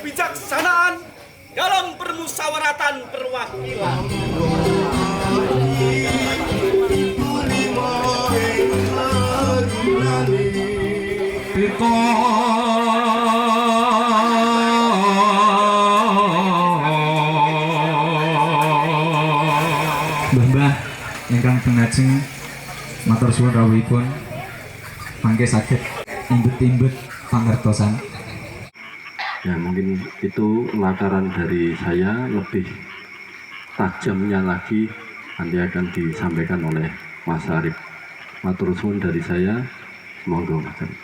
kebijaksanaan dalam permusyawaratan perwakilan. Mbah ingkang pengajeng matur suwun rawuhipun mangke saged imbet-imbet pangertosan. Ya mungkin itu lataran dari saya, lebih tajamnya lagi nanti akan disampaikan oleh Mas Arif. Matur suwun dari saya, monggo Mas Arif.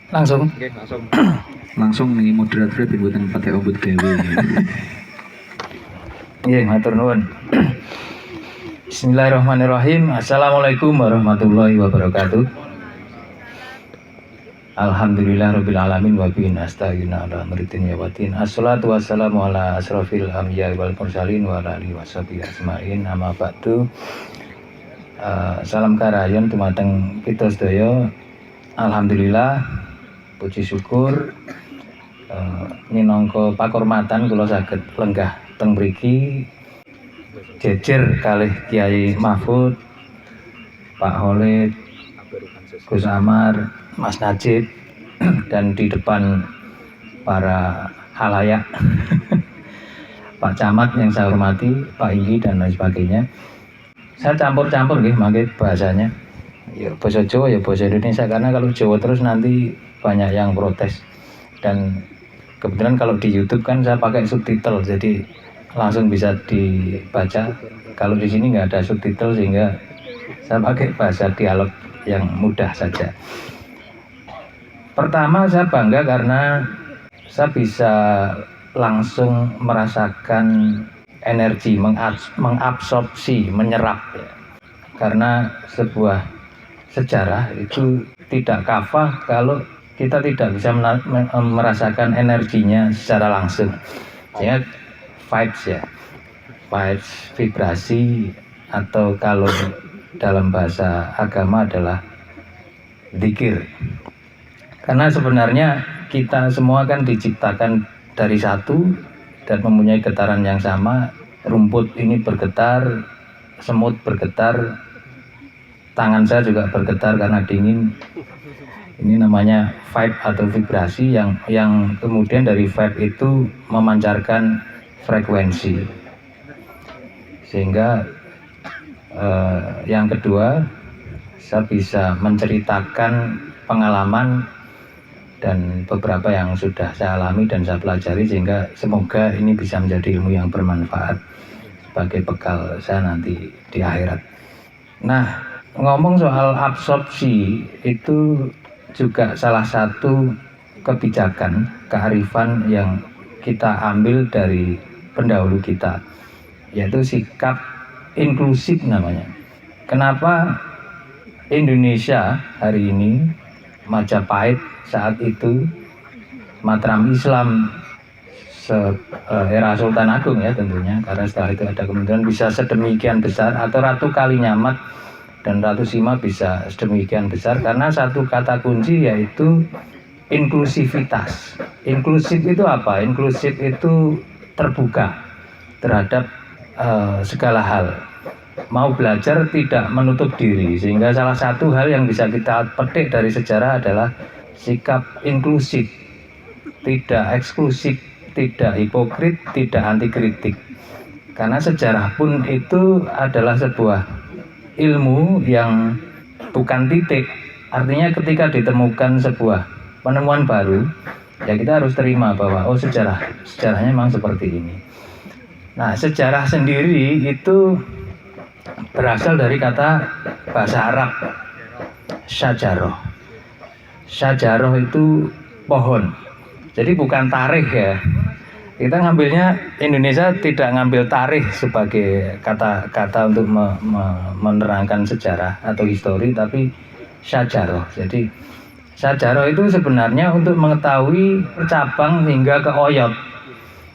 Langsung Langsung nih moderator ben mboten patek ombud gawe. nggih matur nuwun. Bismillahirrahmanirrahim. Assalamualaikum warahmatullahi wabarakatuh. Alhamdulillahirabbil alamin wa bihi nasta'inu ala amritin ya watin. Assalatu wassalamu ala asrofil anbiya'i wal mursalin wa ala alihi washabihi ajmain. Amma ba'du. Salam karayon dumateng kita sedaya. Alhamdulillah puji syukur minangka pakurmatan kula saged lenggah teng mriki jejer kalih Kiai Mahfud, Pak Khalid, Gus Amar, Mas Najib, dan di depan para halayak Pak Camat yang saya hormati, Pak Inggi dan lain sebagainya. Saya campur-campur nggih mangke bahasanya. Ya bahasa Jawa ya bahasa Indonesia, karena kalau Jawa terus nanti banyak yang protes. Dan kebetulan kalau di YouTube kan saya pakai subtitle, jadi langsung bisa dibaca. Kalau di sini nggak ada subtitle sehingga saya pakai bahasa dialog yang mudah saja. Pertama, saya bangga karena saya bisa langsung merasakan energi, mengabsorpsi, menyerap ya. Karena sebuah sejarah itu tidak kafah kalau kita tidak bisa merasakan energinya secara langsung. Sehingga vibes ya, vibes, vibrasi, atau kalau dalam bahasa agama adalah dzikir. Karena sebenarnya kita semua kan diciptakan dari satu dan mempunyai getaran yang sama. Rumput ini bergetar, semut bergetar, tangan saya juga bergetar karena dingin. Ini namanya vibe atau vibrasi yang kemudian dari vibe itu memancarkan frekuensi. Sehingga yang kedua, saya bisa menceritakan pengalaman dan beberapa yang sudah saya alami dan saya pelajari, sehingga semoga ini bisa menjadi ilmu yang bermanfaat sebagai bekal saya nanti di akhirat. Nah, ngomong soal absorpsi itu juga salah satu kebijakan, kearifan yang kita ambil dari pendahulu kita, yaitu sikap inklusif namanya. Kenapa Indonesia hari ini, Majapahit saat itu, Mataram Islam era Sultan Agung ya tentunya, karena setelah itu ada kemudian bisa sedemikian besar, atau Ratu Kalinyamat dan Ratu Sima bisa sedemikian besar karena satu kata kunci, yaitu inklusivitas. Inklusif itu apa? Inklusif itu terbuka terhadap segala hal. Mau belajar tidak menutup diri, sehingga salah satu hal yang bisa kita petik dari sejarah adalah sikap inklusif, tidak eksklusif, tidak hipokrit, tidak anti kritik. Karena sejarah pun itu adalah sebuah ilmu yang bukan titik. Artinya ketika ditemukan sebuah penemuan baru, ya kita harus terima bahwa oh sejarahnya memang seperti ini. Nah, sejarah sendiri itu berasal dari kata bahasa Arab syajaroh. Syajaroh itu pohon. Jadi bukan tarikh ya. Kita ngambilnya, Indonesia tidak ngambil tarikh sebagai kata-kata untuk menerangkan sejarah atau histori, tapi syajaroh. Jadi syajaroh itu sebenarnya untuk mengetahui cabang hingga ke oyot.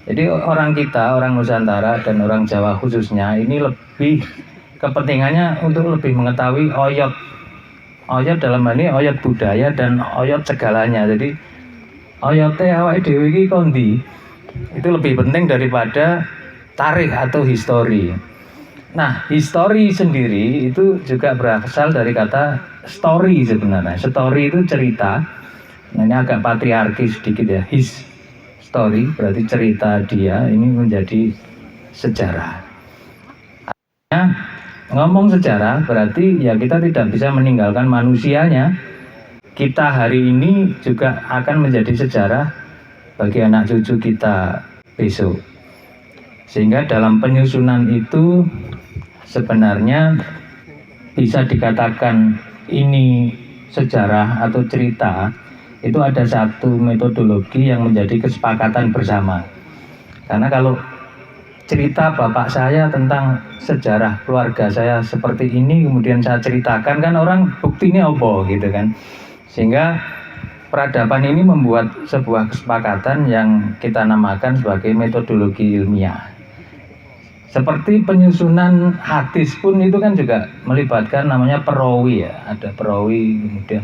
Jadi orang kita, orang Nusantara dan orang Jawa khususnya, ini lebih kepentingannya untuk lebih mengetahui oyot. Oyot dalam hal ini oyot budaya dan oyot segalanya. Jadi oyote awake dhewe iki kondi itu lebih penting daripada tarikh atau histori. Nah, histori sendiri itu juga berasal dari kata story sebenarnya. Story itu cerita. Nah, ini agak patriarkis sedikit ya. His story berarti cerita dia, ini menjadi sejarah. Artinya, ngomong sejarah berarti ya kita tidak bisa meninggalkan manusianya. Kita hari ini juga akan menjadi sejarah bagi anak cucu kita besok. Sehingga dalam penyusunan itu sebenarnya bisa dikatakan ini sejarah atau cerita, itu ada satu metodologi yang menjadi kesepakatan bersama. Karena kalau cerita bapak saya tentang sejarah keluarga saya seperti ini, kemudian saya ceritakan, kan orang buktinya apa gitu kan. Sehingga peradaban ini membuat sebuah kesepakatan yang kita namakan sebagai metodologi ilmiah. Seperti penyusunan hadis pun itu kan juga melibatkan namanya perawi ya. Ada perawi, kemudian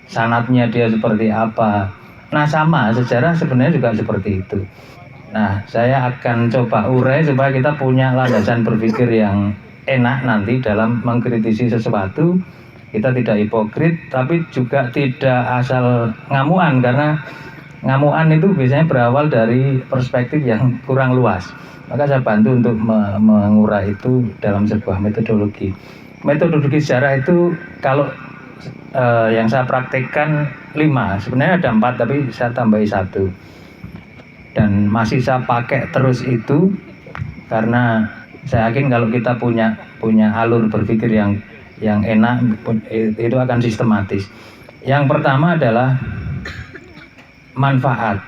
sanadnya dia seperti apa. Nah sama, sejarah sebenarnya juga seperti itu. Nah saya akan coba urai supaya kita punya landasan berpikir yang enak nanti dalam mengkritisi sesuatu. Kita tidak hipokrit tapi juga tidak asal ngamuan, karena ngamuan itu biasanya berawal dari perspektif yang kurang luas. Maka saya bantu untuk mengurai itu dalam sebuah metodologi. Metodologi sejarah itu kalau yang saya praktekkan 5, sebenarnya ada 4 tapi saya tambahi 1. Dan masih saya pakai terus itu karena saya yakin kalau kita punya alur berpikir yang enak itu akan sistematis. Yang pertama adalah manfaat.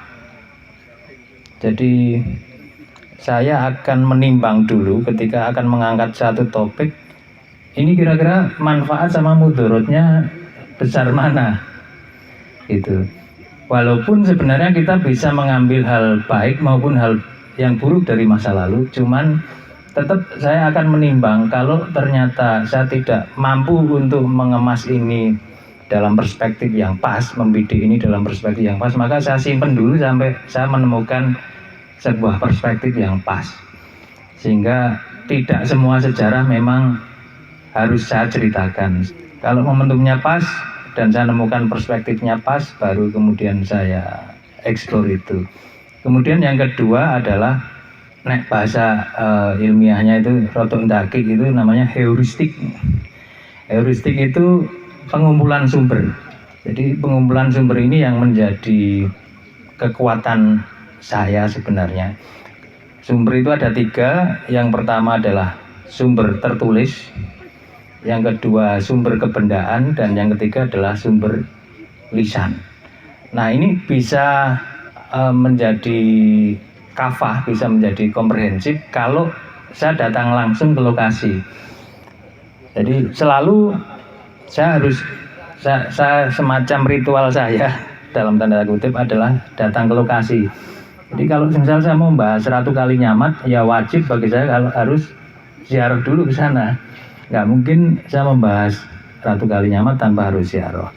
Jadi saya akan menimbang dulu ketika akan mengangkat satu topik, ini kira-kira manfaat sama mudorotnya besar mana gitu. Walaupun sebenarnya kita bisa mengambil hal baik maupun hal yang buruk dari masa lalu, cuman tetap saya akan menimbang kalau ternyata saya tidak mampu untuk mengemas ini dalam perspektif yang pas, membidik ini dalam perspektif yang pas, maka saya simpen dulu sampai saya menemukan sebuah perspektif yang pas. Sehingga tidak semua sejarah memang harus saya ceritakan. Kalau momentumnya pas dan saya menemukan perspektifnya pas, baru kemudian saya eksplor itu. Kemudian yang kedua adalah bahasa ilmiahnya itu rotok ndaki, itu namanya heuristik. Heuristik itu pengumpulan sumber. Jadi pengumpulan sumber ini yang menjadi kekuatan saya sebenarnya. Sumber itu ada 3. Yang pertama adalah sumber tertulis, yang kedua sumber kebendaan, dan yang ketiga adalah sumber lisan. Nah ini bisa menjadi kafah, bisa menjadi komprehensif kalau saya datang langsung ke lokasi. Jadi selalu saya harus saya semacam ritual saya dalam tanda kutip adalah datang ke lokasi. Jadi kalau misal saya mau membahas Ratu Kalinyamat, ya wajib bagi saya kalau harus ziarah dulu ke sana. Nggak mungkin saya membahas Ratu Kalinyamat tanpa harus ziarah.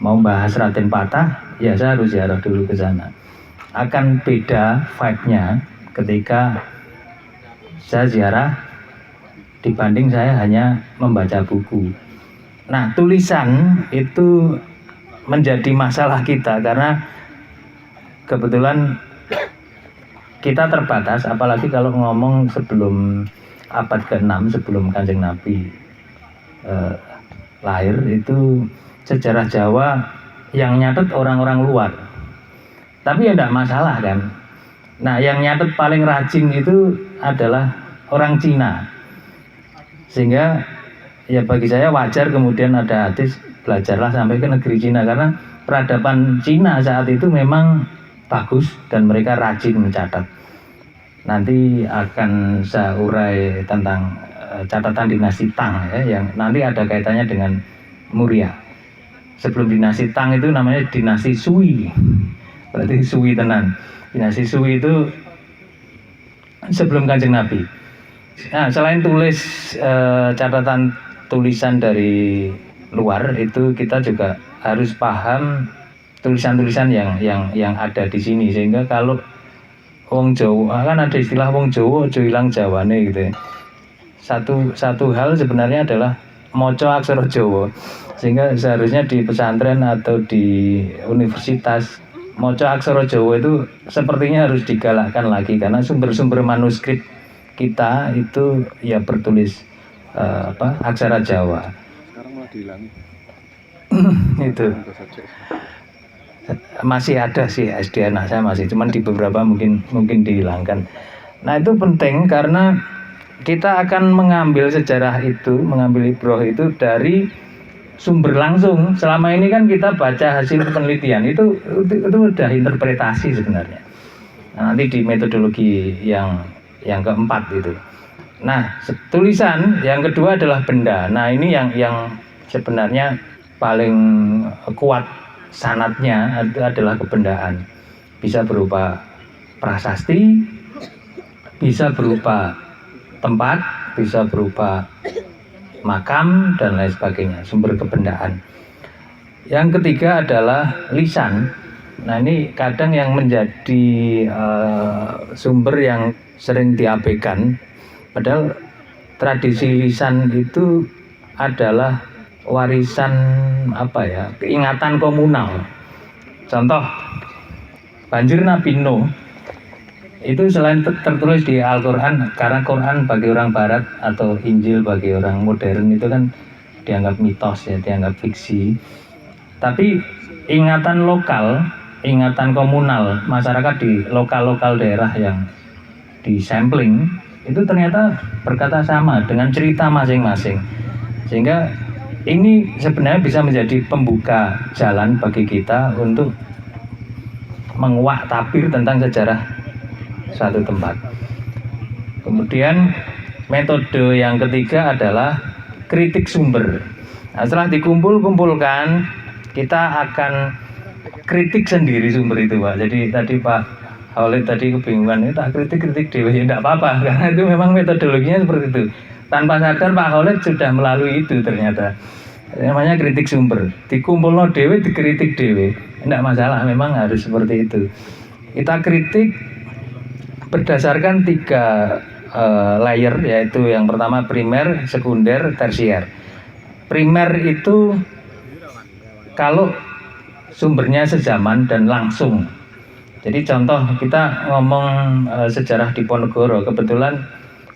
Mau bahas Raden Patah, ya saya harus ziarah dulu ke sana. Akan beda vibe-nya ketika saya ziarah dibanding saya hanya membaca buku. Nah, tulisan itu menjadi masalah kita karena kebetulan kita terbatas, apalagi kalau ngomong sebelum abad ke-6, sebelum Kanjeng Nabi lahir, itu sejarah Jawa yang nyatet orang-orang luar. Tapi ya tidak masalah kan. Nah, yang nyatet paling rajin itu adalah orang Cina. Sehingga ya bagi saya wajar kemudian ada hadis belajarlah sampai ke negeri Cina, karena peradaban Cina saat itu memang bagus dan mereka rajin mencatat. Nanti akan saya urai tentang catatan dinasti Tang ya, yang nanti ada kaitannya dengan Muria. Sebelum dinasti Tang itu namanya dinasti Sui, berarti Sui tenan. Dinasti Sui itu sebelum Kanjeng Nabi. Nah, selain tulis catatan tulisan dari luar, itu kita juga harus paham tulisan-tulisan yang ada di sini, sehingga kalau wong Jawa kan ada istilah wong Jawa aja ilang Jawane gitu ya. Satu hal sebenarnya adalah maca aksara Jawa, sehingga seharusnya di pesantren atau di universitas maca aksara Jawa itu sepertinya harus digalakkan lagi, karena sumber-sumber manuskrip kita itu ya bertulis aksara Jawa. Sekarang malah dihilangi. Itu masih ada sih SD anak saya masih, cuman di beberapa mungkin dihilangkan. Nah itu penting karena kita akan mengambil sejarah itu, mengambil ibrah itu dari sumber langsung. Selama ini kan kita baca hasil penelitian itu udah interpretasi sebenarnya. Nah, nanti di metodologi yang keempat itu. Nah tulisan yang kedua adalah benda. Nah ini yang sebenarnya paling kuat sanatnya adalah kebendaan. Bisa berupa prasasti, bisa berupa tempat, bisa berupa makam dan lain sebagainya, sumber kebendaan. Yang ketiga adalah lisan. Nah ini kadang yang menjadi sumber yang sering diabaikan, padahal tradisi lisan itu adalah warisan keingatan komunal. Contoh banjir Nabi Nuh itu selain tertulis di Al-Quran, karena Quran bagi orang Barat atau Injil bagi orang modern itu kan dianggap mitos ya, dianggap fiksi. Tapi ingatan lokal, ingatan komunal masyarakat di lokal daerah yang disampling itu ternyata berkata sama dengan cerita masing-masing, sehingga ini sebenarnya bisa menjadi pembuka jalan bagi kita untuk menguak tabir tentang sejarah suatu tempat. Kemudian metode yang ketiga adalah kritik sumber. Nah, setelah dikumpulkan, kita akan kritik sendiri sumber itu, Pak. Jadi tadi Pak Khalid tadi kebingungan, tak kritik dewe, ya tidak apa-apa, karena itu memang metodologinya seperti itu. Tanpa sadar Pak Khalid sudah melalui itu ternyata. Namanya kritik sumber. Dikumpulno dewe, dikritik dewe. Tidak masalah, memang harus seperti itu. Kita kritik berdasarkan 3 layer, yaitu yang pertama primer, sekunder, tersier. Primer itu kalau sumbernya sejaman dan langsung. Jadi contoh kita ngomong sejarah Diponegoro, kebetulan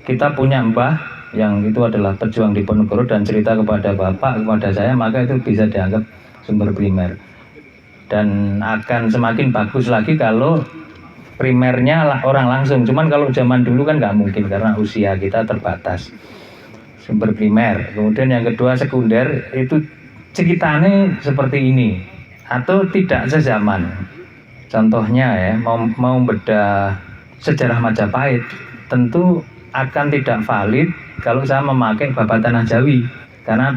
kita punya mbah yang itu adalah pejuang Diponegoro dan cerita kepada bapak, kepada saya, maka itu bisa dianggap sumber primer. Dan akan semakin bagus lagi kalau primernya orang langsung. Cuman kalau zaman dulu kan nggak mungkin karena usia kita terbatas. Sumber primer. Kemudian yang kedua sekunder, itu ceritanya seperti ini atau tidak sezaman. Contohnya ya, mau bedah sejarah Majapahit tentu akan tidak valid kalau saya memakai Babat Tanah Jawi karena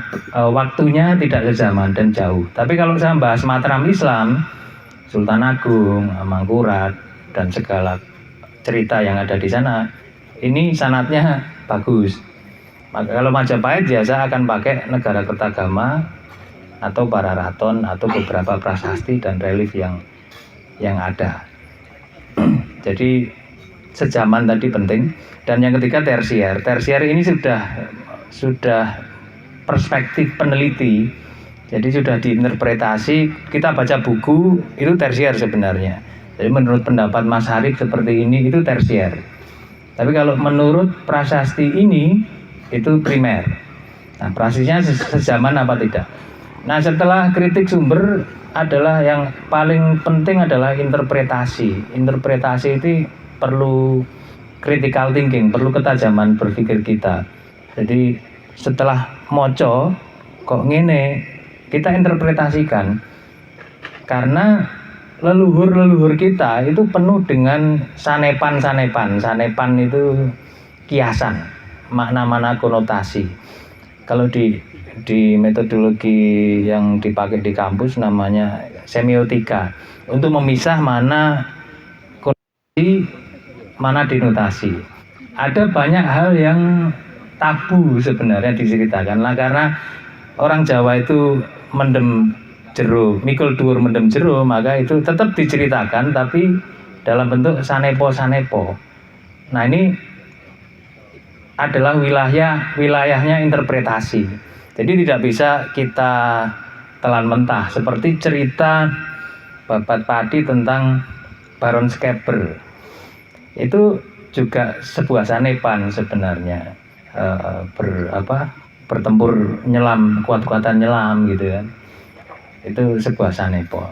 waktunya tidak sezaman dan jauh. Tapi kalau saya bahas Mataram Islam, Sultan Agung, Mangkurat dan segala cerita yang ada di sana, ini sanatnya bagus. Maka kalau Majapahit biasa akan pakai Negara Kertagama atau Pararaton atau beberapa prasasti dan relief yang ada. Jadi sejaman tadi penting. Dan yang ketiga tersier. Tersier ini sudah perspektif peneliti. Jadi sudah diinterpretasi. Kita baca buku itu tersier sebenarnya. Jadi menurut pendapat Mas Harif seperti ini itu tersier. Tapi kalau menurut prasasti ini itu primer. Nah, prasastinya sejaman apa tidak? Nah, setelah kritik sumber adalah yang paling penting adalah interpretasi. Interpretasi itu perlu critical thinking, perlu ketajaman berpikir kita. Jadi setelah moco kok ngene, kita interpretasikan. Karena leluhur kita itu penuh dengan sanepan. Sanepan itu kiasan, makna-makna konotasi. Kalau di metodologi yang dipakai di kampus namanya semiotika, untuk memisah mana konotasi, mana denotasi. Ada banyak hal yang tabu sebenarnya diceritakan lah, karena orang Jawa itu mendem jero, mikul dhuwur mendem jero, maka itu tetap diceritakan tapi dalam bentuk sanepo-sanepo. Nah, ini adalah wilayahnya interpretasi. Jadi tidak bisa kita telan mentah seperti cerita Babat Padi tentang Baron Skeber. Itu juga sebuah sanepan sebenarnya. Bertempur nyelam, kuat-kuatan nyelam gitu kan. Itu sebuah sanepo.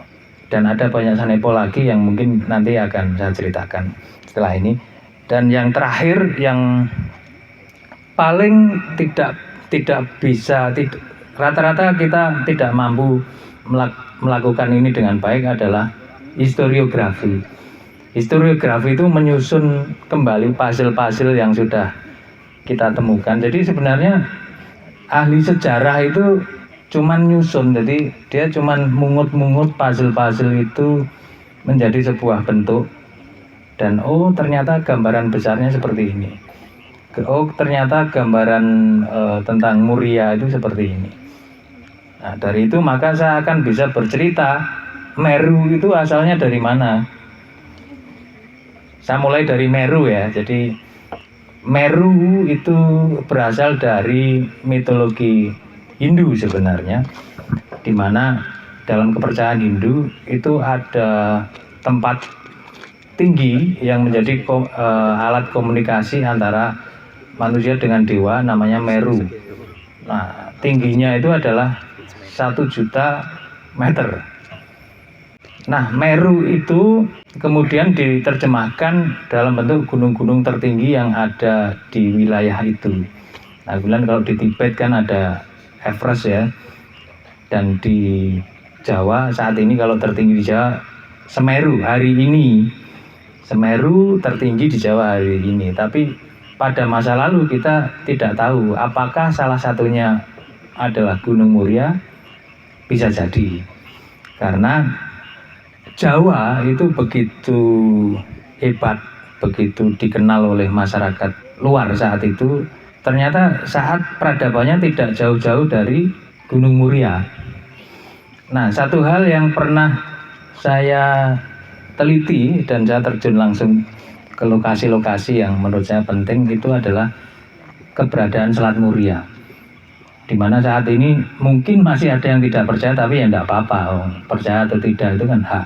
Dan ada banyak sanepo lagi yang mungkin nanti akan saya ceritakan setelah ini. Dan yang terakhir yang paling tidak bisa, rata-rata kita tidak mampu melakukan ini dengan baik adalah historiografi. Historiografi itu menyusun kembali puzzle-puzzle yang sudah kita temukan. Jadi sebenarnya ahli sejarah itu cuman nyusun, jadi dia cuman mungut-mungut puzzle-puzzle itu menjadi sebuah bentuk. Dan oh ternyata gambaran besarnya seperti ini. Oh ternyata gambaran tentang Muria itu seperti ini. Nah dari itu maka saya akan bisa bercerita Meru itu asalnya dari mana. Saya mulai dari Meru ya. Jadi Meru itu berasal dari mitologi Hindu sebenarnya, di mana dalam kepercayaan Hindu itu ada tempat tinggi yang menjadi alat komunikasi antara manusia dengan dewa, namanya Meru. Nah, tingginya itu adalah 1 juta meter. Nah, Meru itu kemudian diterjemahkan dalam bentuk gunung-gunung tertinggi yang ada di wilayah itu. Nah, kemudian kalau di Tibet kan ada Everest ya, dan di Jawa saat ini kalau tertinggi di Jawa Semeru hari ini. Semeru tertinggi di Jawa hari ini. Tapi pada masa lalu kita tidak tahu apakah salah satunya adalah Gunung Muria. Bisa jadi karena Jawa itu begitu hebat, begitu dikenal oleh masyarakat luar saat itu. Ternyata saat peradabannya tidak jauh-jauh dari Gunung Muria. Nah, satu hal yang pernah saya teliti dan saya terjun langsung ke lokasi-lokasi yang menurut saya penting itu adalah keberadaan Selat Muria. Di mana saat ini mungkin masih ada yang tidak percaya, tapi ya enggak apa-apa. Percaya atau tidak itu kan hak.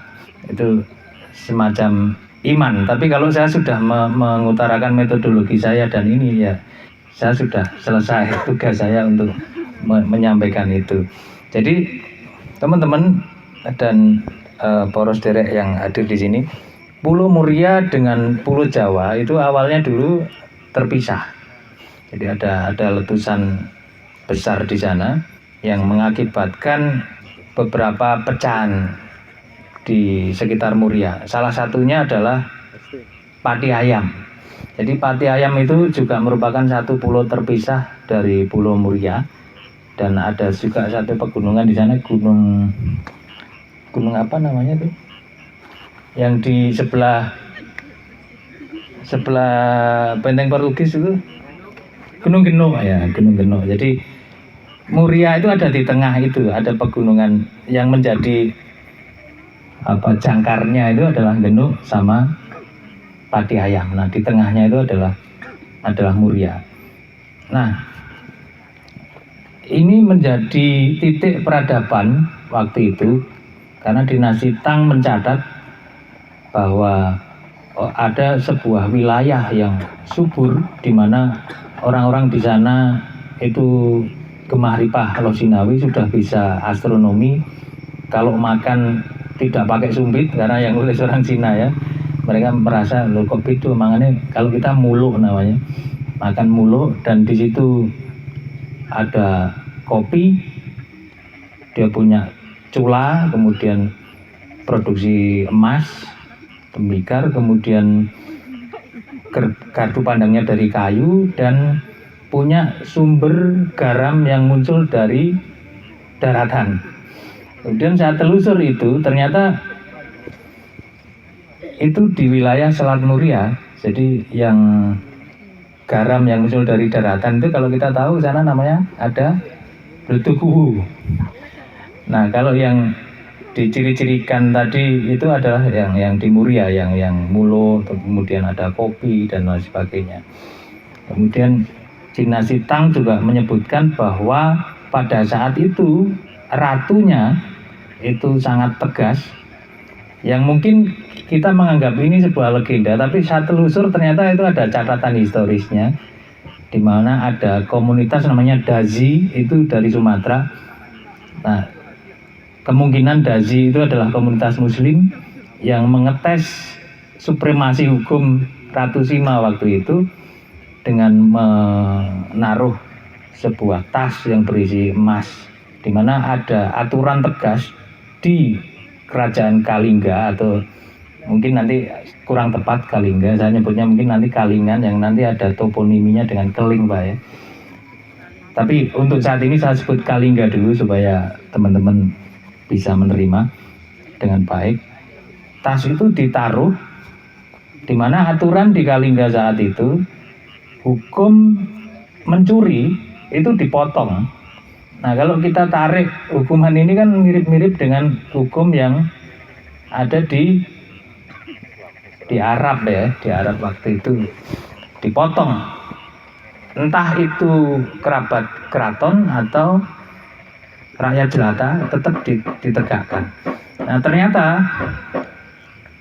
Itu semacam iman. Tapi kalau saya sudah mengutarakan metodologi saya dan ini ya saya sudah selesai tugas saya untuk menyampaikan itu. Jadi teman-teman dan poros derek yang hadir di sini, Pulau Muria dengan Pulau Jawa itu awalnya dulu terpisah. Jadi ada letusan besar di sana yang mengakibatkan beberapa pecahan di sekitar Muria. Salah satunya adalah Pati Ayam. Jadi Pati Ayam itu juga merupakan satu pulau terpisah dari Pulau Muria, dan ada juga satu pegunungan di sana, gunung apa namanya tuh? Yang di sebelah benteng Portugis itu Gunung Geno ya, Gunung Geno. Jadi Muria itu ada di tengah itu, ada pegunungan yang menjadi jangkarnya itu adalah Geno sama Pati Ayam. Nah, di tengahnya itu adalah Muria. Nah, ini menjadi titik peradaban waktu itu karena dinasti Tang mencatat bahwa ada sebuah wilayah yang subur di mana orang-orang di sana itu gemah ripah Losinawi, sudah bisa astronomi. Kalau makan tidak pakai sumpit karena yang nulis orang Cina ya. Mereka merasa loh kok itu makanya kalau kita muluk namanya, makan muluk, dan di situ ada kopi, dia punya cula, kemudian produksi emas, tembikar, kemudian gardu pandangnya dari kayu, dan punya sumber garam yang muncul dari daratan. Kemudian saya telusur itu ternyata itu di wilayah Selat Muria. Jadi yang garam yang muncul dari daratan itu kalau kita tahu sana namanya ada Bletukuhu. Nah kalau yang diciri-cirikan tadi itu adalah yang di Muria, yang mulo, kemudian ada kopi dan lain sebagainya. Kemudian dinasti Tang juga menyebutkan bahwa pada saat itu ratunya itu sangat tegas, yang mungkin kita menganggap ini sebuah legenda, tapi saya telusur ternyata itu ada catatan historisnya, di mana ada komunitas namanya Dazi, itu dari Sumatera. Nah, kemungkinan Dazi itu adalah komunitas Muslim yang mengetes supremasi hukum Ratu Sima waktu itu dengan menaruh sebuah tas yang berisi emas, di mana ada aturan tegas di kerajaan Kalingga, atau mungkin nanti kurang tepat Kalingga, saya nyebutnya mungkin nanti Kalingan, yang nanti ada toponiminya dengan Keling, Pak ya. Tapi untuk saat ini saya sebut Kalingga dulu supaya teman-teman bisa menerima dengan baik. Tas itu ditaruh, di mana aturan di Kalingga saat itu hukum mencuri itu dipotong. Nah, kalau kita tarik hukuman ini kan mirip-mirip dengan hukum yang ada di Arab ya, di Arab waktu itu dipotong. Entah itu kerabat keraton atau rakyat jelata, tetap ditegakkan. Nah, ternyata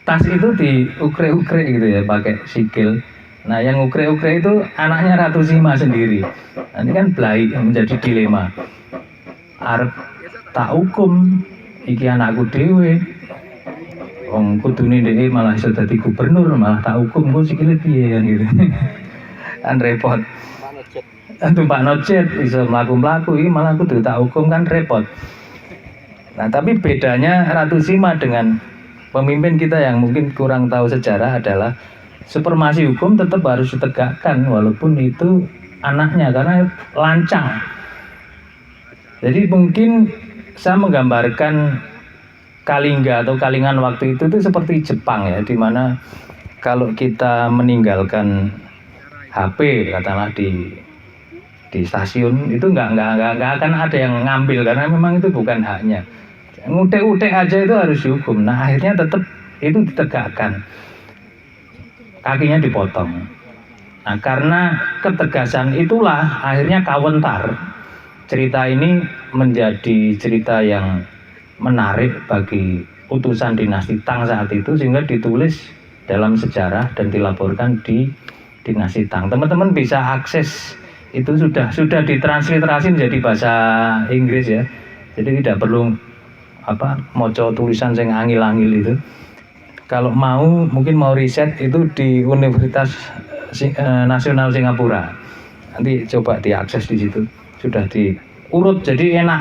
tas itu diukre-ukre gitu ya, pakai sikil. Nah, yang ukre-ukre itu anaknya Ratu Sima sendiri. Nah, ini kan belai yang menjadi dilema. Arep tak hukum iki anakku dhewe. Wong kudune dhewe malah iso dadi gubernur, malah tak hukum kok sikile piye kan gitu. Kan repot. Tumpak nojet iso mlaku-mlaku iki malah kudu tak hukum, kan repot. Nah, tapi bedanya Ratu Sima dengan pemimpin kita yang mungkin kurang tahu sejarah adalah supremasi hukum tetap harus ditegakkan walaupun itu anaknya, karena lancang. Jadi mungkin saya menggambarkan Kalingga atau Kalingan waktu itu seperti Jepang ya, dimana kalau kita meninggalkan HP katakanlah di stasiun itu nggak akan ada yang ngambil, karena memang itu bukan haknya. Ngutek-utek aja itu harus dihukum. Nah, akhirnya tetap itu ditegakkan, kakinya dipotong. Nah, karena ketegasan itulah akhirnya kawentar. Cerita ini menjadi cerita yang menarik bagi utusan dinasti Tang saat itu, sehingga ditulis dalam sejarah dan dilaporkan di dinasti Tang. Teman-teman bisa akses itu, sudah ditransliterasi menjadi bahasa Inggris ya. Jadi tidak perlu moco tulisan yang angil-angil itu. Kalau mungkin mau riset itu di Universitas Nasional Singapura. Nanti coba diakses di situ. Sudah diurut, jadi enak.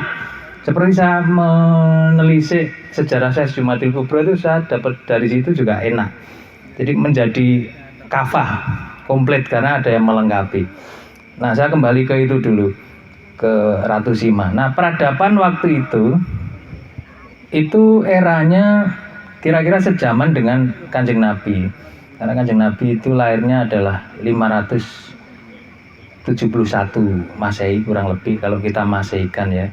Seperti saya menelisik sejarah Syekh Jumadil Kubro itu, saya dapat dari situ juga enak. Jadi menjadi kafah komplit karena ada yang melengkapi. Nah, saya kembali ke itu dulu, ke Ratu Sima. Nah, peradaban waktu itu eranya kira-kira sejaman dengan Kanjeng Nabi. Karena Kanjeng Nabi itu lahirnya adalah 571 Masehi kurang lebih, kalau kita Maseikan ya.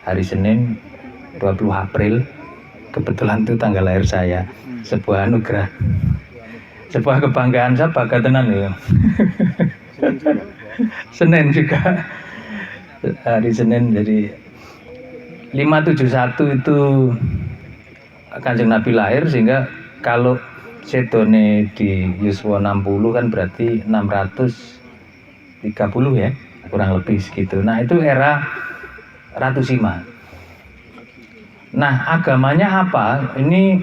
Hari Senin 20 April, kebetulan itu tanggal lahir saya. Sebuah anugerah, sebuah kebanggaan, saya bangga tenan ya. Senin juga, hari Senin, jadi 571 itu Kanjeng Nabi lahir, sehingga kalau sedone di yuswa 60 kan berarti 630 ya, kurang lebih segitu. Nah, itu era Ratu Sima. Nah, agamanya apa? Ini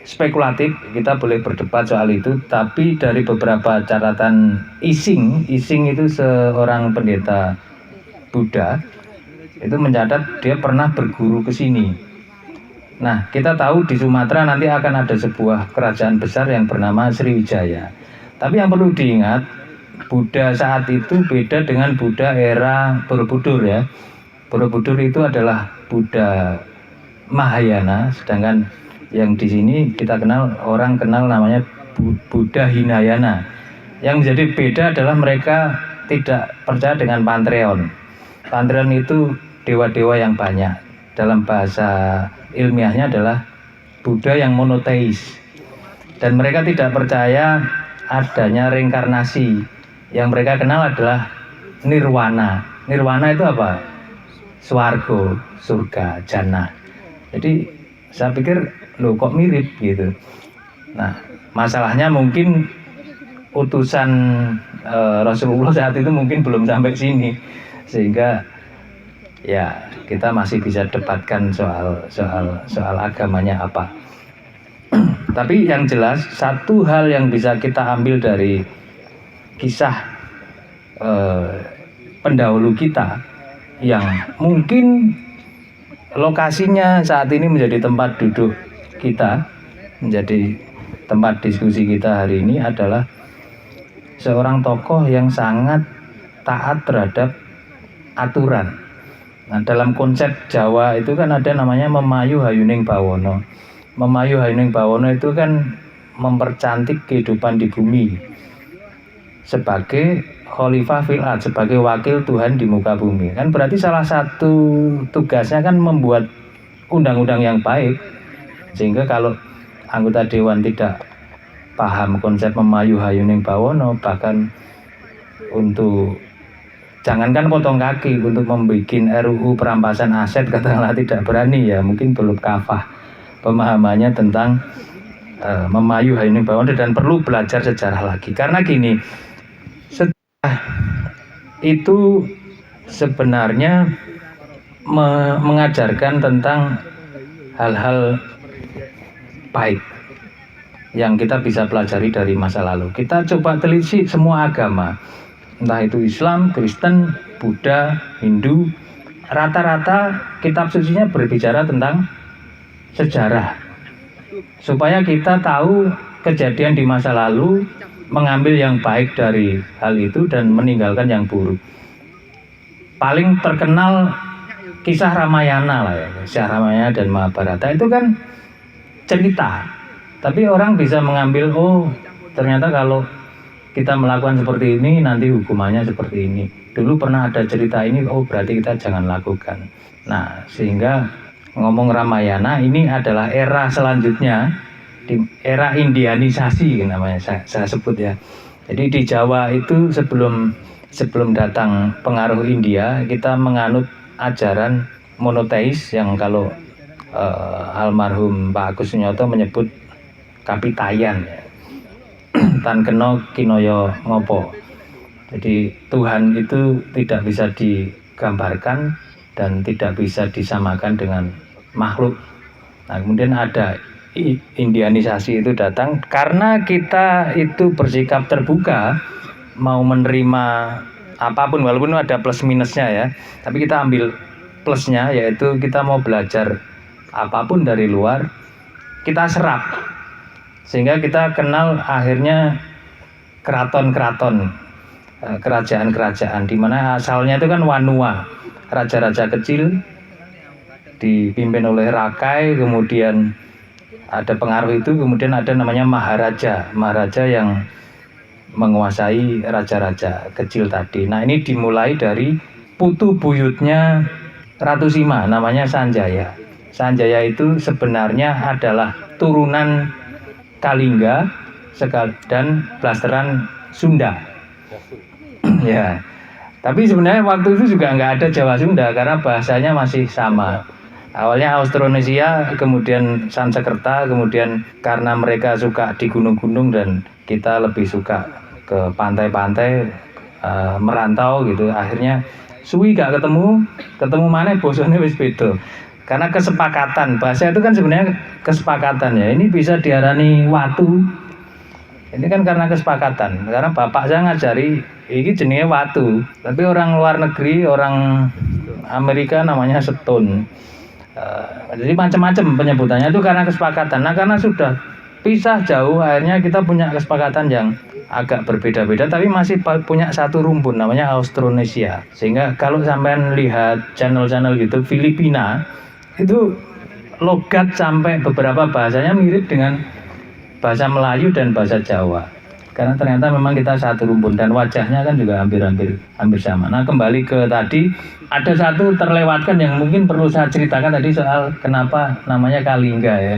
spekulatif, kita boleh berdebat soal itu, tapi dari beberapa catatan Ising itu seorang pendeta Buddha, itu mencatat dia pernah berguru ke sini. Nah, kita tahu di Sumatera nanti akan ada sebuah kerajaan besar yang bernama Sriwijaya. Tapi yang perlu diingat, Buddha saat itu beda dengan Buddha era Borobudur ya. Borobudur itu adalah Buddha Mahayana, sedangkan yang di sini orang kenal namanya Buddha Hinayana. Yang menjadi beda adalah mereka tidak percaya dengan Pantheon. Pantheon itu dewa-dewa yang banyak. dalam bahasa ilmiahnya adalah Buddha yang monoteis, dan mereka tidak percaya adanya reinkarnasi. Yang mereka kenal adalah nirwana. Nirwana itu apa? Swarga, surga, jannah. Jadi saya pikir loh kok mirip gitu. Nah, masalahnya mungkin utusan Rasulullah saat itu mungkin belum sampai sini, sehingga ya kita masih bisa debatkan soal agamanya apa. Tapi yang jelas satu hal yang bisa kita ambil dari kisah pendahulu kita yang mungkin lokasinya saat ini menjadi tempat duduk kita, menjadi tempat diskusi kita hari ini adalah seorang tokoh yang sangat taat terhadap aturan. Nah, dalam konsep Jawa itu kan ada namanya memayu hayuning bawono. Memayu hayuning bawono itu kan mempercantik kehidupan di bumi sebagai khalifah fil ard, sebagai wakil Tuhan di muka bumi. Kan berarti salah satu tugasnya kan membuat undang-undang yang baik, sehingga kalau anggota dewan tidak paham konsep memayu hayuning bawono, bahkan untuk jangankan potong kaki, untuk membuat RUU perampasan aset katakanlah tidak berani, ya mungkin belum kafah pemahamannya tentang memayu hayuning bawono, dan perlu belajar sejarah lagi. Karena gini, sejarah itu sebenarnya mengajarkan tentang hal-hal baik yang kita bisa pelajari dari masa lalu. Kita coba telisik semua agama, entah itu Islam, Kristen, Buddha, Hindu, rata-rata kitab sucinya berbicara tentang sejarah, supaya kita tahu kejadian di masa lalu, mengambil yang baik dari hal itu dan meninggalkan yang buruk. Paling terkenal kisah Ramayana lah ya, kisah Ramayana dan Mahabharata itu kan cerita, tapi orang bisa mengambil, oh ternyata kalau kita melakukan seperti ini nanti hukumannya seperti ini. Dulu pernah ada cerita ini, oh berarti kita jangan lakukan. Nah, sehingga ngomong Ramayana ini adalah era selanjutnya, di era Indianisasi namanya saya sebut ya. Jadi di Jawa itu sebelum datang pengaruh India, kita menganut ajaran monoteis yang kalau almarhum Pak Agus Sunyoto menyebut kapitayan ya. Tan keno kinoyo ngopo. Jadi Tuhan itu tidak bisa digambarkan dan tidak bisa disamakan dengan makhluk. Nah, kemudian ada Indianisasi itu datang karena kita itu bersikap terbuka, mau menerima apapun walaupun ada plus minusnya ya, tapi kita ambil plusnya, yaitu kita mau belajar apapun dari luar, kita serap, sehingga kita kenal akhirnya keraton-keraton, kerajaan-kerajaan di mana asalnya itu kan Wanua, raja-raja kecil dipimpin oleh rakai, kemudian ada pengaruh itu, kemudian ada namanya maharaja yang menguasai raja-raja kecil tadi. Nah, ini dimulai dari putu buyutnya Ratu Sima, namanya Sanjaya. Sanjaya itu sebenarnya adalah turunan Kalingga dan blasteran Sunda. Ya, tapi sebenarnya waktu itu juga nggak ada Jawa Sunda karena bahasanya masih sama. Awalnya Austronesia, kemudian Sansekerta, kemudian karena mereka suka di gunung-gunung dan kita lebih suka ke pantai-pantai, merantau gitu, akhirnya suwi gak ketemu mana bosone wis beda. Karena kesepakatan, bahasa itu kan sebenarnya kesepakatan ya. Ini bisa diarani watu. Ini kan karena kesepakatan. Karena bapak saya ngajari ini jenenge watu, tapi orang luar negeri, orang Amerika namanya stone. Jadi macam-macam penyebutannya itu karena kesepakatan. Nah, karena sudah pisah jauh, akhirnya kita punya kesepakatan yang agak berbeda-beda, tapi masih punya satu rumpun namanya Austronesia. Sehingga kalau sampean lihat channel-channel gitu Filipina, itu logat sampai beberapa bahasanya mirip dengan bahasa Melayu dan bahasa Jawa. Karena ternyata memang kita satu rumpun dan wajahnya kan juga hampir sama. Nah, kembali ke tadi, ada satu terlewatkan yang mungkin perlu saya ceritakan tadi soal kenapa namanya Kalingga ya.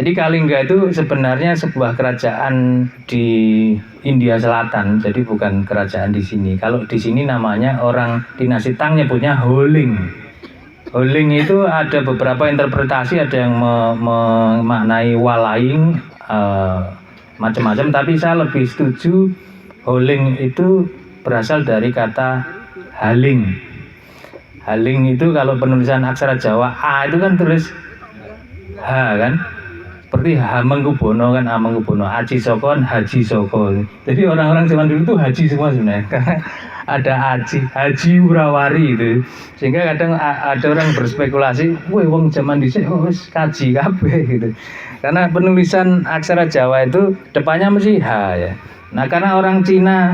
Jadi Kalingga itu sebenarnya sebuah kerajaan di India Selatan, jadi bukan kerajaan di sini. Kalau di sini namanya orang dinasti Tang nyebutnya Holing. Holing itu ada beberapa interpretasi, ada yang memaknai walaing, macam-macam, tapi saya lebih setuju Holing itu berasal dari kata haling. Haling itu kalau penulisan aksara Jawa A itu kan tulis H kan, seperti Hamengkubuwono kan, Hamengkubuwono, Aji Soko kan Haji Soko. Jadi orang-orang zaman dulu tuh haji semua sebenarnya, karena ada Haji Urawari itu, sehingga kadang ada orang berspekulasi, woi wong zaman dhisik wis kaji kabeh gitu. Karena penulisan aksara Jawa itu depannya mesti H ya. Nah, karena orang Cina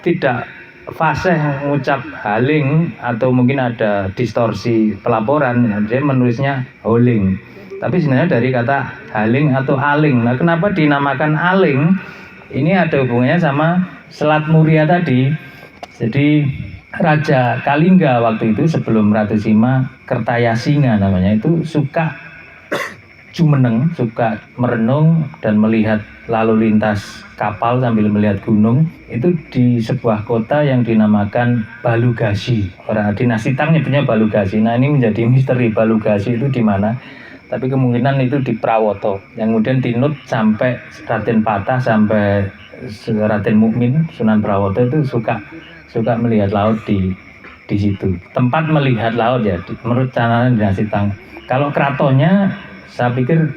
tidak fasih mengucap haling atau mungkin ada distorsi pelaporan, dia menulisnya holing. Tapi sebenarnya dari kata haling atau aling. Nah, kenapa dinamakan aling? Ini ada hubungannya sama Selat Muria tadi. Jadi Raja Kalingga waktu itu sebelum Ratu Sima, Kertayasinga namanya, itu suka jumeneng, suka merenung dan melihat lalu lintas kapal sambil melihat gunung. Itu di sebuah kota yang dinamakan Balugasi. Orang dinasti Tang nyebutnya Balugasi. Nah, ini menjadi misteri, Balugasi itu di mana? Tapi kemungkinan itu di Prawoto, yang kemudian dinut sampai Raden Patah sampai Raden Mukmin, Sunan Prawoto itu suka melihat laut di situ. Tempat melihat laut ya, menurut catatan dinasti Tang. Kalau keratonnya saya pikir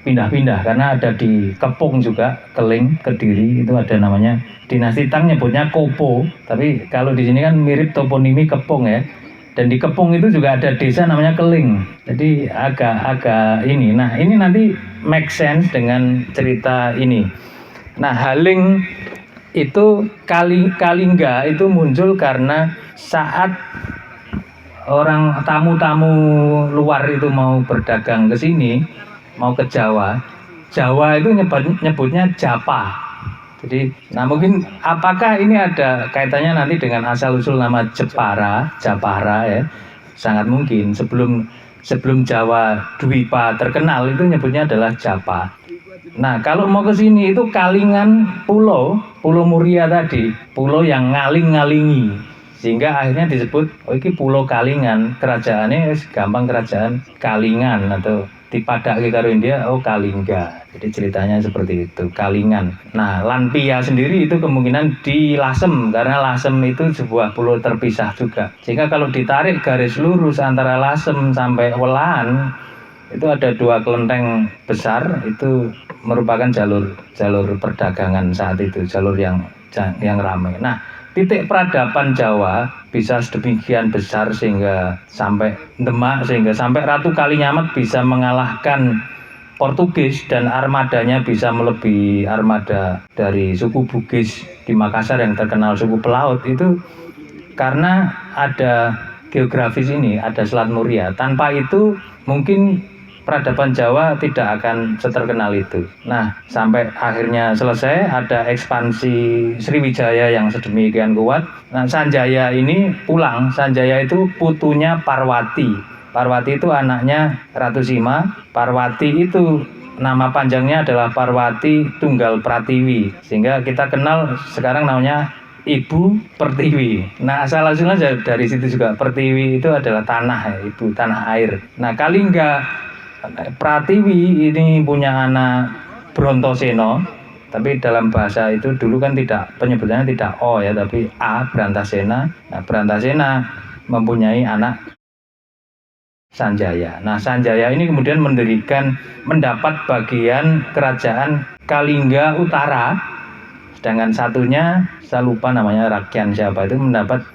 pindah-pindah, karena ada di Kepung juga, Keling, Kediri, itu ada namanya. Dinasti Tang nyebutnya Kopo, tapi kalau di sini kan mirip toponimi Kepung ya. Dan di Kepung itu juga ada desa namanya Keling. Jadi agak ini. Nah, ini nanti make sense dengan cerita ini. Nah, haling itu Kalingga itu muncul karena saat orang tamu-tamu luar itu mau berdagang ke sini, mau ke Jawa. Jawa itu nyebutnya Japa. Jadi, nah mungkin apakah ini ada kaitannya nanti dengan asal-usul nama Japara ya? Sangat mungkin. Sebelum Jawa Dwipa terkenal itu nyebutnya adalah Japa. Nah, kalau mau ke sini itu Kalingan Pulau Muria tadi, pulau yang ngaling-ngalingi. Sehingga akhirnya disebut, oh ini Pulau Kalingan, kerajaannya gampang, kerajaan Kalingan, atau dipadake karo India, oh Kalingga. Jadi ceritanya seperti itu, Kalingan. Nah, Lanpia sendiri itu kemungkinan di Lasem, karena Lasem itu sebuah pulau terpisah juga. Sehingga kalau ditarik garis lurus antara Lasem sampai Welaan, itu ada 2 kelenteng besar, itu merupakan jalur perdagangan saat itu, jalur yang ramai. Nah, titik peradaban Jawa bisa sedemikian besar sehingga sampai Demak, sehingga sampai Ratu Kalinyamat bisa mengalahkan Portugis dan armadanya bisa melebihi armada dari suku Bugis di Makassar yang terkenal suku pelaut, itu karena ada geografis ini, ada Selat Muria. Tanpa itu mungkin peradaban Jawa tidak akan seterkenal itu. Nah, sampai akhirnya selesai, ada ekspansi Sriwijaya yang sedemikian kuat. Nah, Sanjaya ini pulang. Sanjaya itu putunya Parwati. Parwati itu anaknya Ratu Sima. Parwati itu nama panjangnya adalah Parwati Tunggal Pratiwi. Sehingga kita kenal sekarang namanya Ibu Pertiwi. Nah, asal-usulnya dari situ juga. Pertiwi itu adalah tanah, ya, ibu, tanah air. Nah, Kalingga Pratiwi ini punya anak Brontoseno, tapi dalam bahasa itu dulu kan penyebutannya tidak O ya, tapi A, Brantasena. Nah, Brantasena mempunyai anak Sanjaya. Nah, Sanjaya ini kemudian mendapat bagian kerajaan Kalingga Utara, sedangkan satunya saya lupa namanya, Rakyan siapa itu, mendapat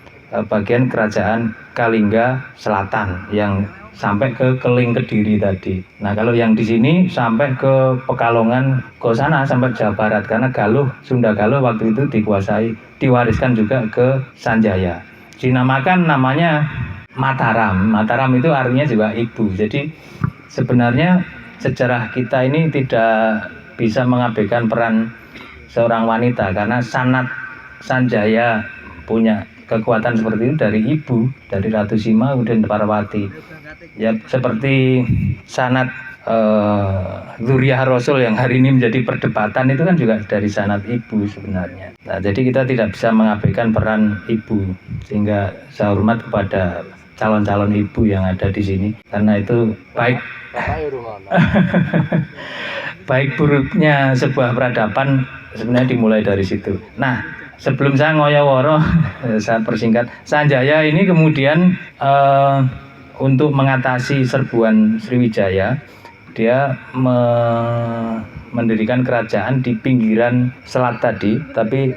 bagian kerajaan Kalingga Selatan yang sampai ke Keling Kediri tadi. Nah, kalau yang di sini sampai ke Pekalongan ke sana sampai Jawa Barat, karena Galuh, Sunda Galuh waktu itu diwariskan juga ke Sanjaya. Dinamakan namanya Mataram. Mataram itu artinya juga ibu. Jadi sebenarnya sejarah kita ini tidak bisa mengabaikan peran seorang wanita, karena sanad Sanjaya punya kekuatan seperti itu dari ibu, dari Ratu Sima kemudian Parwati. Ya seperti sanad Dzurriyyah Rasul yang hari ini menjadi perdebatan itu kan juga dari sanad ibu sebenarnya. Nah, jadi kita tidak bisa mengabaikan peran ibu, sehingga saya hormat kepada calon-calon ibu yang ada di sini, karena itu baik buruknya sebuah peradaban sebenarnya dimulai dari situ. Nah, sebelum saya ngoyo-woro, saya persingkat, Sanjaya ini kemudian untuk mengatasi serbuan Sriwijaya, dia mendirikan kerajaan di pinggiran selat tadi, tapi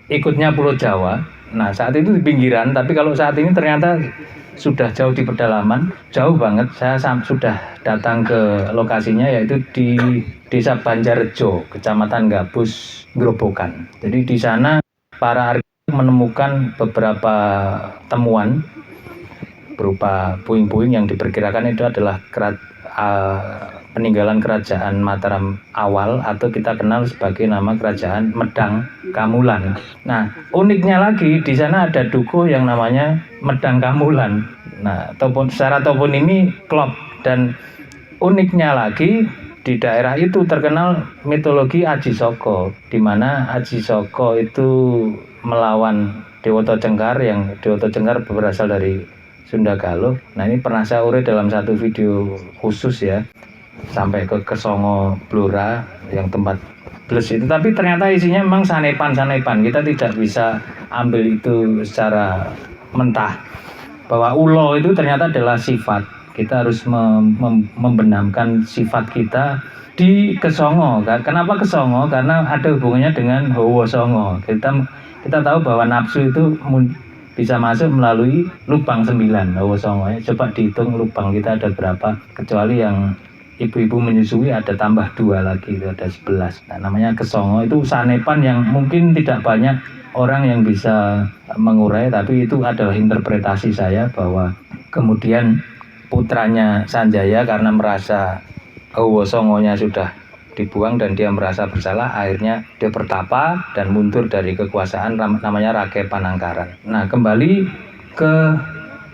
ikutnya Pulau Jawa. Nah, saat itu di pinggiran, tapi kalau saat ini ternyata sudah jauh di pedalaman, jauh banget. Saya sudah datang ke lokasinya, yaitu di Desa Banjarrejo, Kecamatan Gabus, Grobogan. Jadi di sana para arkeolog menemukan beberapa temuan berupa puing-puing yang diperkirakan itu adalah peninggalan kerajaan Mataram awal, atau kita kenal sebagai nama kerajaan Medang Kamulan. Nah, uniknya lagi di sana ada dukuh yang namanya Medang Kamulan. Nah, secara toponimi klop, dan uniknya lagi di daerah itu terkenal mitologi Aji Saka, di mana Aji Saka itu melawan Dewata Cengkar, yang Dewata Cengkar berasal dari Sunda Galuh. Nah, ini pernah saya uraikan dalam satu video khusus ya, sampai ke Kesongo Blora yang tempat bles itu, tapi ternyata isinya memang sanepan-sanepan. Kita tidak bisa ambil itu secara mentah, bahwa ulo itu ternyata adalah sifat. Kita harus membenamkan sifat kita di Kesongo. Kenapa Kesongo? Karena ada hubungannya dengan Hawa Songo. Kita tahu bahwa nafsu itu bisa masuk melalui lubang 9 Hawa Songo ya. Coba dihitung lubang kita ada berapa, kecuali yang ibu-ibu menyusui ada tambah 2 lagi, itu ada 11. Nah, namanya Kesongo, itu sanepan yang mungkin tidak banyak orang yang bisa mengurai, tapi itu adalah interpretasi saya, bahwa kemudian putranya Sanjaya karena merasa Hawa Songonya sudah dibuang dan dia merasa bersalah, akhirnya dia bertapa dan mundur dari kekuasaan, namanya Rake Panangkaran. Nah, kembali ke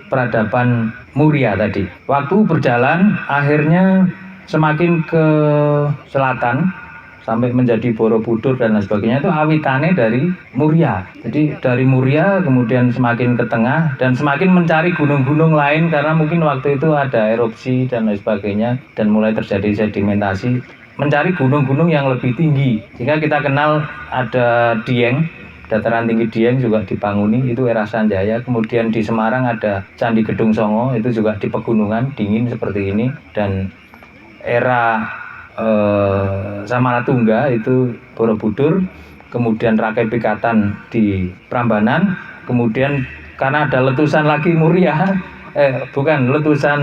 peradaban Muria tadi. Waktu berjalan akhirnya semakin ke selatan sampai menjadi Borobudur dan lain sebagainya, itu awitane dari Muria. Jadi dari Muria kemudian semakin ke tengah dan semakin mencari gunung-gunung lain, karena mungkin waktu itu ada erupsi dan lain sebagainya dan mulai terjadi sedimentasi, mencari gunung-gunung yang lebih tinggi. Sehingga kita kenal ada Dieng, dataran tinggi Dieng juga dibanguni, itu era Sanjaya. Kemudian di Semarang ada Candi Gedung Songo, itu juga di pegunungan dingin seperti ini. Dan era Samaratungga itu Borobudur, kemudian Rakai Pikatan di Prambanan, kemudian karena ada letusan lagi Muria, letusan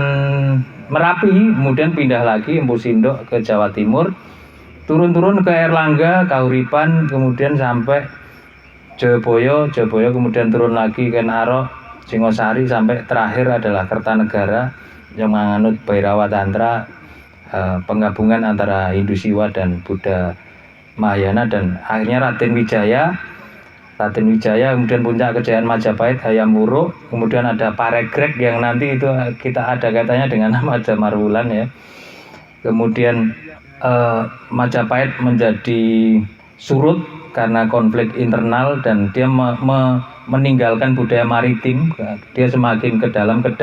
Merapi, kemudian pindah lagi Empu Sindok ke Jawa Timur, turun-turun ke Erlangga, Kahuripan, kemudian sampai Jayabaya, kemudian turun lagi ke Narok, Singosari, sampai terakhir adalah Kertanegara yang menganut Bhairawa Tantra, penggabungan antara Hindu Siwa dan Buddha Mahayana, dan akhirnya Raden Wijaya, kemudian puncak kejayaan Majapahit, Hayam Wuruk, kemudian ada Paregreg yang nanti itu kita ada kaitannya dengan nama Damar Wulan ya. Kemudian Majapahit menjadi surut karena konflik internal dan dia meninggalkan budaya maritim, dia semakin ke dalam, ke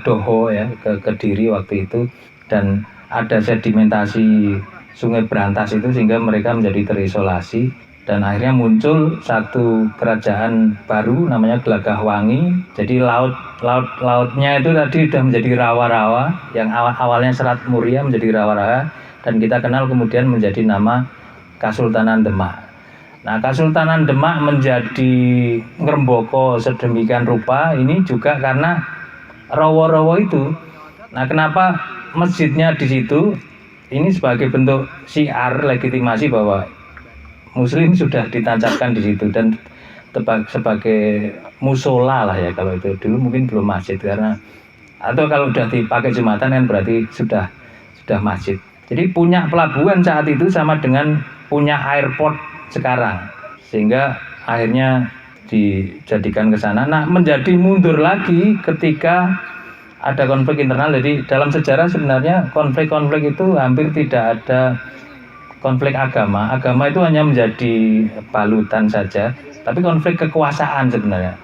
Doho ya, ke Kediri waktu itu, dan ada sedimentasi Sungai Brantas itu sehingga mereka menjadi terisolasi. Dan akhirnya muncul satu kerajaan baru namanya Gelagahwangi. Jadi lautnya itu tadi sudah menjadi rawa-rawa, yang awalnya Selat Muria menjadi rawa-rawa, dan kita kenal kemudian menjadi nama Kasultanan Demak. Nah, Kasultanan Demak menjadi ngrembaka sedemikian rupa ini juga karena rawa-rawa itu. Nah, kenapa masjidnya di situ? Ini sebagai bentuk syiar legitimasi bahwa Muslim sudah ditancapkan di situ, dan sebagai musola lah ya, kalau itu dulu mungkin belum masjid, karena atau kalau sudah dipakai Jumatan kan berarti sudah masjid. Jadi punya pelabuhan saat itu sama dengan punya airport sekarang, sehingga akhirnya dijadikan ke sana. Nah, menjadi mundur lagi ketika ada konflik internal. Jadi dalam sejarah sebenarnya konflik-konflik itu hampir tidak ada konflik agama. Agama itu hanya menjadi balutan saja, tapi konflik kekuasaan sebenarnya.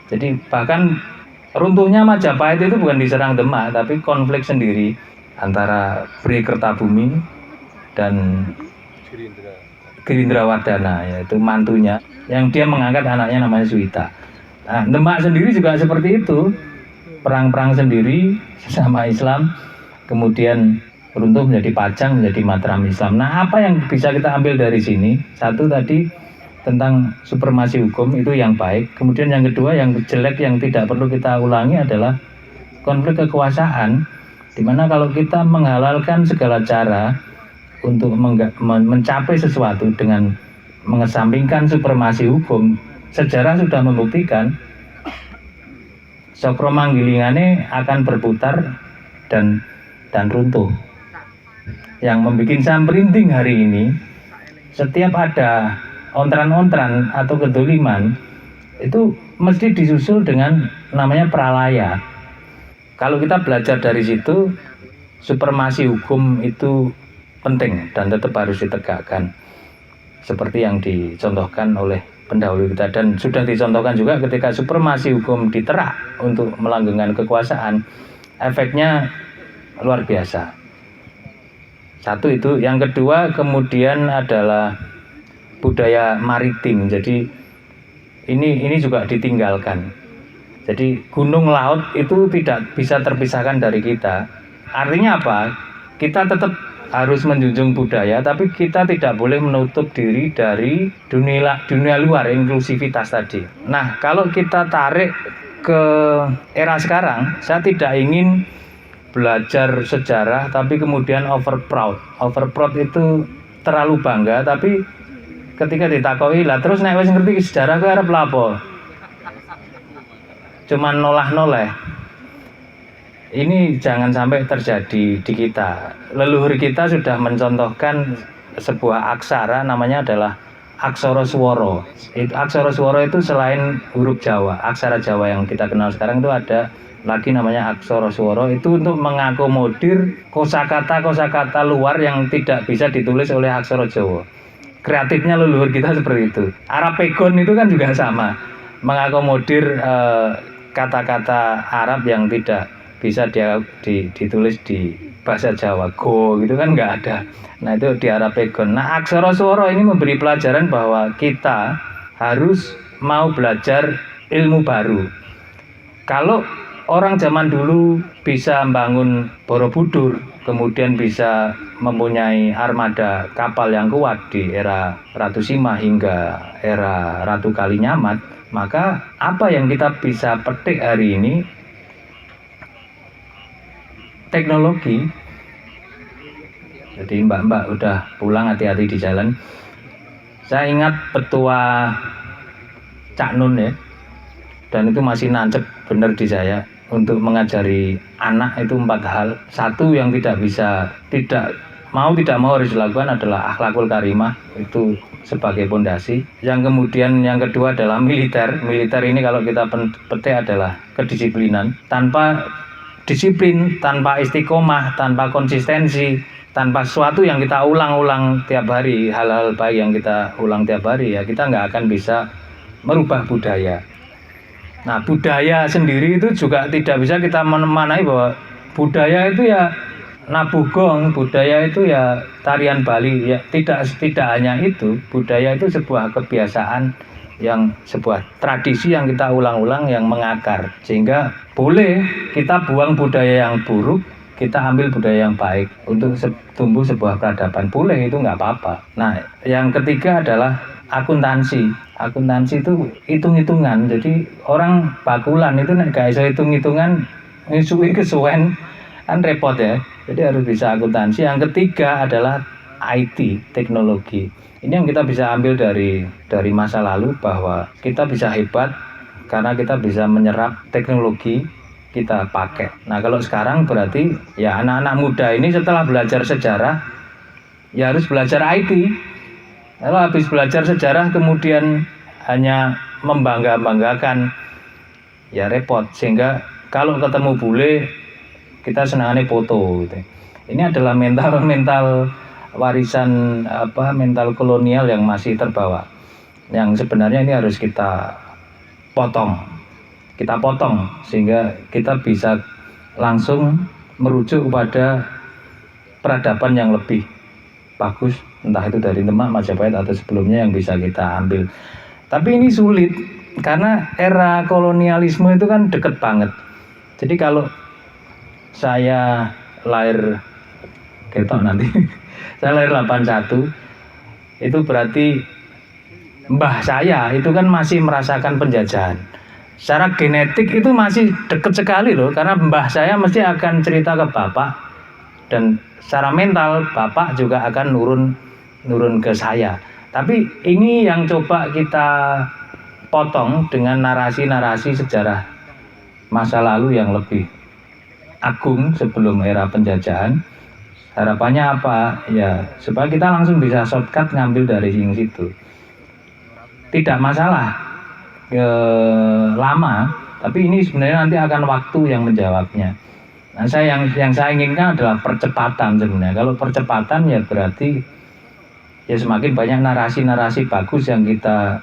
Jadi bahkan runtuhnya Majapahit itu bukan diserang Demak, tapi konflik sendiri antara Bri Kertabumi dan Gerindrawardana, yaitu mantunya, yang dia mengangkat anaknya namanya Suwita. Nah, Demak sendiri juga seperti itu, perang-perang sendiri sesama Islam, kemudian runtuh menjadi Pajang, menjadi Mataram Islam. Nah, apa yang bisa kita ambil dari sini? Satu tadi tentang supremasi hukum itu yang baik. Kemudian yang kedua yang jelek yang tidak perlu kita ulangi adalah konflik kekuasaan, di mana kalau kita menghalalkan segala cara untuk mencapai sesuatu dengan mengesampingkan supremasi hukum, sejarah sudah membuktikan Sokro Manggilingane akan berputar dan runtuh. Yang membuat saya merinding hari ini, setiap ada ontran-ontran atau kedoliman itu mesti disusul dengan namanya pralaya. Kalau kita belajar dari situ, supremasi hukum itu penting dan tetap harus ditegakkan, seperti yang dicontohkan oleh pendahulu kita, dan sudah dicontohkan juga ketika supremasi hukum diterak untuk melanggengkan kekuasaan, efeknya luar biasa. Satu itu. Yang kedua kemudian adalah budaya maritim. Jadi ini juga ditinggalkan. Jadi gunung laut itu tidak bisa terpisahkan dari kita. Artinya apa? Kita tetap harus menjunjung budaya, tapi kita tidak boleh menutup diri dari dunia luar, inklusivitas tadi. Nah, kalau kita tarik ke era sekarang, saya tidak ingin belajar sejarah tapi kemudian overproud. Overproud itu terlalu bangga, tapi ketika ditakoi lah terus nek wis ngerti sejarah ke arep lapo, cuman nolah-noleh. Ini jangan sampai terjadi di kita. Leluhur kita sudah mencontohkan sebuah aksara, namanya adalah aksara swara. Aksara swara itu selain huruf Jawa, aksara Jawa yang kita kenal sekarang itu ada lagi namanya aksara swara, itu untuk mengakomodir kosakata luar yang tidak bisa ditulis oleh aksara Jawa. Kreatifnya leluhur kita seperti itu. Arapegon itu kan juga sama, mengakomodir kata-kata Arab yang tidak bisa ditulis di bahasa Jawa. Go gitu kan nggak ada. Nah, itu di Arapegon. Nah, aksara swara ini memberi pelajaran bahwa kita harus mau belajar ilmu baru. Kalau orang zaman dulu bisa membangun Borobudur, kemudian bisa mempunyai armada kapal yang kuat di era Ratu Sima hingga era Ratu Kalinyamat, maka apa yang kita bisa petik hari ini? Teknologi. Jadi mbak-mbak udah pulang, hati-hati di jalan. Saya ingat petua Cak Nun ya, dan itu masih nancep bener di saya untuk mengajari anak itu 4 hal. Satu yang tidak mau harus dilakukan adalah akhlakul karimah, itu sebagai pondasi. Yang kemudian yang kedua adalah militer. Militer ini kalau kita petik adalah kedisiplinan. Tanpa disiplin, tanpa istiqomah, tanpa konsistensi, tanpa sesuatu yang kita ulang-ulang tiap hari, hal-hal baik yang kita ulang tiap hari, ya kita nggak akan bisa merubah budaya. Nah, budaya sendiri itu juga tidak bisa kita memaknai bahwa budaya itu ya nabuh gong, budaya itu ya tarian Bali, ya tidak hanya itu. Budaya itu sebuah kebiasaan, yang sebuah tradisi yang kita ulang-ulang, yang mengakar, sehingga boleh kita buang budaya yang buruk, kita ambil budaya yang baik untuk tumbuh sebuah peradaban. Boleh, itu nggak apa-apa. Nah, yang ketiga adalah akuntansi. Akuntansi itu hitung-hitungan. Jadi orang bakulan itu nek gak iso hitung-hitungan, ngisuwi kesuwen kan repot ya. Jadi harus bisa akuntansi. Yang ketiga adalah IT, teknologi. Ini yang kita bisa ambil dari masa lalu, bahwa kita bisa hebat karena kita bisa menyerap teknologi, kita pakai. Nah, kalau sekarang berarti ya anak-anak muda ini setelah belajar sejarah ya harus belajar IT. Kalau habis belajar sejarah kemudian hanya membangga-banggakan, ya repot. Sehingga kalau ketemu bule kita senangannya foto gitu. Ini adalah mental warisan mental kolonial yang masih terbawa. Yang sebenarnya ini harus kita potong sehingga kita bisa langsung merujuk kepada peradaban yang lebih bagus, entah itu dari Demak, Majapahit atau sebelumnya yang bisa kita ambil. Tapi ini sulit karena era kolonialisme itu kan deket banget. Jadi kalau saya lahir ketok nanti saya lahir 81, itu berarti mbah saya itu kan masih merasakan penjajahan. Secara genetik itu masih deket sekali loh, karena mbah saya mesti akan cerita ke bapak, dan secara mental bapak juga akan nurun ke saya. Tapi ini yang coba kita potong dengan narasi-narasi sejarah masa lalu yang lebih agung sebelum era penjajahan. Harapannya apa? Ya supaya kita langsung bisa shortcut ngambil dari situ. Tidak masalah lama, tapi ini sebenarnya nanti akan waktu yang menjawabnya. Nah, yang saya inginkan adalah percepatan sebenarnya. Kalau percepatan ya berarti ya semakin banyak narasi-narasi bagus yang kita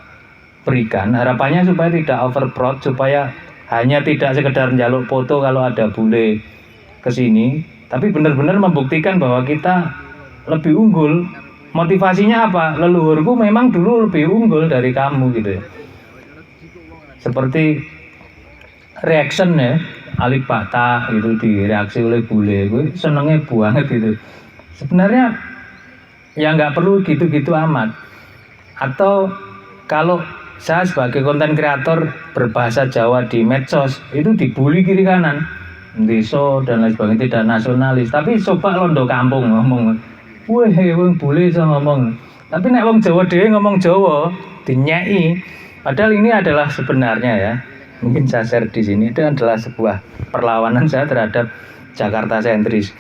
berikan. Harapannya supaya tidak overbroad, supaya hanya tidak sekedar njaluk foto kalau ada bule kesini, tapi benar-benar membuktikan bahwa kita lebih unggul. Motivasinya apa? Leluhurku memang dulu lebih unggul dari kamu gitu ya. Seperti reaction ya, Alif Bata itu direaksi oleh bule, gue senengnya banget gitu. Sebenarnya ya nggak perlu gitu-gitu amat. Atau kalau saya sebagai konten kreator berbahasa Jawa di medsos itu dibully kiri kanan, deso dan lain sebagainya, tidak nasionalis. Tapi coba londo kampung ngomong, wah wong bule iso ngomong. Tapi nek wong Jawa dhewe ngomong Jawa dinyai. Padahal ini adalah sebenarnya ya, mungkin saya share di sini, itu adalah sebuah perlawanan saya terhadap Jakarta sentris.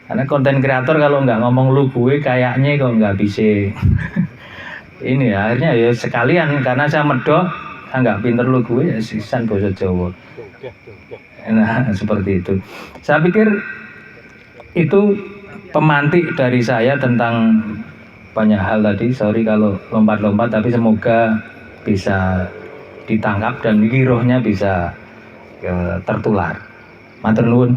Karena konten kreator kalau nggak ngomong lu gue kayaknya kok nggak bisa. Ini ya, akhirnya ya sekalian karena saya medok, saya nggak pinter lu gue ya sisan bahasa Jawa. Nah seperti itu. Saya pikir itu pemantik dari saya tentang banyak hal tadi. Sorry kalau lompat-lompat, tapi semoga bisa ditangkap dan girohnya bisa tertular. Matur nuwun.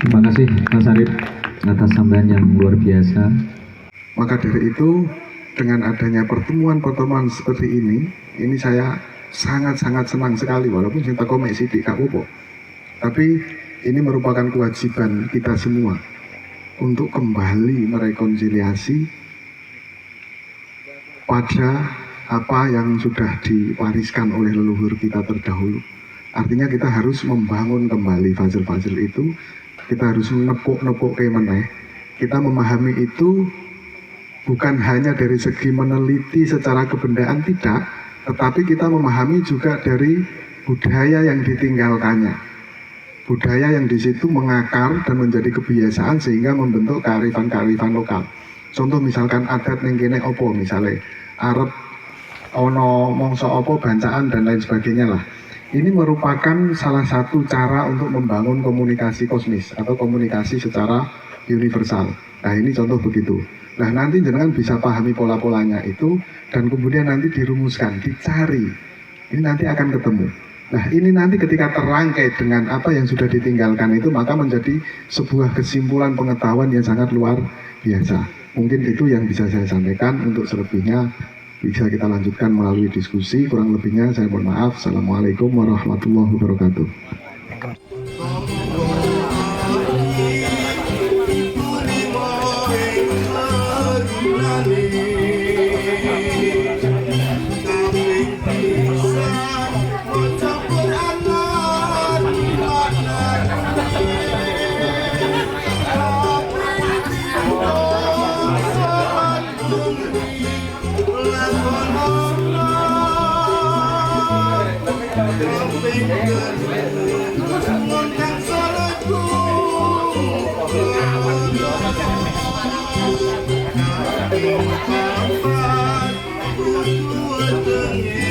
Terima kasih Mas Arif atas sampean yang luar biasa. Maka dari itu dengan adanya pertemuan-pertemuan seperti ini saya sangat-sangat senang sekali, walaupun kita komen sidik gak apa-apa. Tapi ini merupakan kewajiban kita semua untuk kembali merekonsiliasi pada apa yang sudah diwariskan oleh leluhur kita terdahulu. Artinya kita harus membangun kembali fase-fase itu, kita harus nepuk-nepuk meneh. Kita memahami itu bukan hanya dari segi meneliti secara kebendaan, tidak, tetapi kita memahami juga dari budaya yang ditinggalkannya. Budaya yang di situ mengakar dan menjadi kebiasaan sehingga membentuk kearifan-kearifan lokal. Contoh misalkan adat ning kene opo, misalnya Arab ono mongso opo bancaan dan lain sebagainya lah. Ini merupakan salah satu cara untuk membangun komunikasi kosmis atau komunikasi secara universal. Nah ini contoh begitu. Nah nanti jenengan bisa pahami pola-polanya itu dan kemudian nanti dirumuskan, dicari. Ini nanti akan ketemu. Nah ini nanti ketika terangkai dengan apa yang sudah ditinggalkan itu, maka menjadi sebuah kesimpulan pengetahuan yang sangat luar biasa. Mungkin itu yang bisa saya sampaikan. Untuk selebihnya bisa kita lanjutkan melalui diskusi. Kurang lebihnya saya mohon maaf. Assalamualaikum warahmatullahi wabarakatuh. wetenge